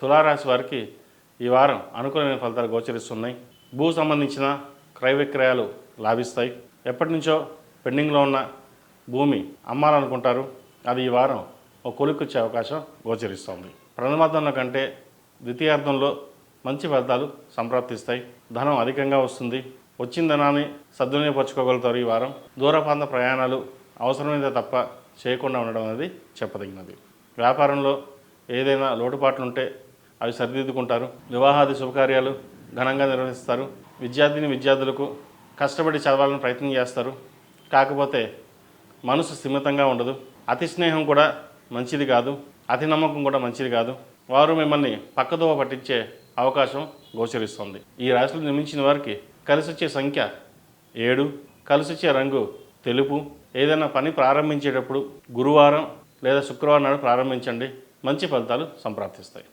తులారాశి వారికి ఈ వారం అనుకూలమైన ఫలితాలు గోచరిస్తున్నాయి. భూ సంబంధించిన క్రయ విక్రయాలు లాభిస్తాయి. ఎప్పటి నుంచో పెండింగ్లో ఉన్న భూమి అమ్మాలనుకుంటారు. అది ఈ వారం ఒక కొలిక్కొచ్చే అవకాశం గోచరిస్తుంది. ప్రథమార్థంలో కంటే ద్వితీయార్థంలో మంచి ఫలితాలు సంప్రాప్తిస్తాయి. ధనం అధికంగా వస్తుంది. వచ్చిన ధనాన్ని సద్వినియోగపరచుకోగలుగుతారు. ఈ వారం దూర ప్రాంత ప్రయాణాలు అవసరమైతే తప్ప చేయకుండా ఉండడం అనేది చెప్పదగినది. వ్యాపారంలో ఏదైనా లోటుపాట్లు ఉంటే అవి సరిదిద్దుకుంటారు. వివాహాది శుభకార్యాలు ఘనంగా నిర్వహిస్తారు. విద్యార్థులకు కష్టపడి చదవాలని ప్రయత్నం చేస్తారు. కాకపోతే మనసు స్థిమితంగా ఉండదు. అతి స్నేహం కూడా మంచిది కాదు, అతి నమ్మకం కూడా మంచిది కాదు. వారు మిమ్మల్ని పక్కదోవ పట్టించే అవకాశం గోచరిస్తుంది. ఈ రాశిలో జన్మించిన వారికి కలిసి వచ్చే సంఖ్య 7, కలిసి వచ్చే రంగు తెలుపు. ఏదైనా పని ప్రారంభించేటప్పుడు గురువారం లేదా శుక్రవారం నాడు ప్రారంభించండి. మంచి ఫలితాలు సంప్రాప్తిస్తాయి.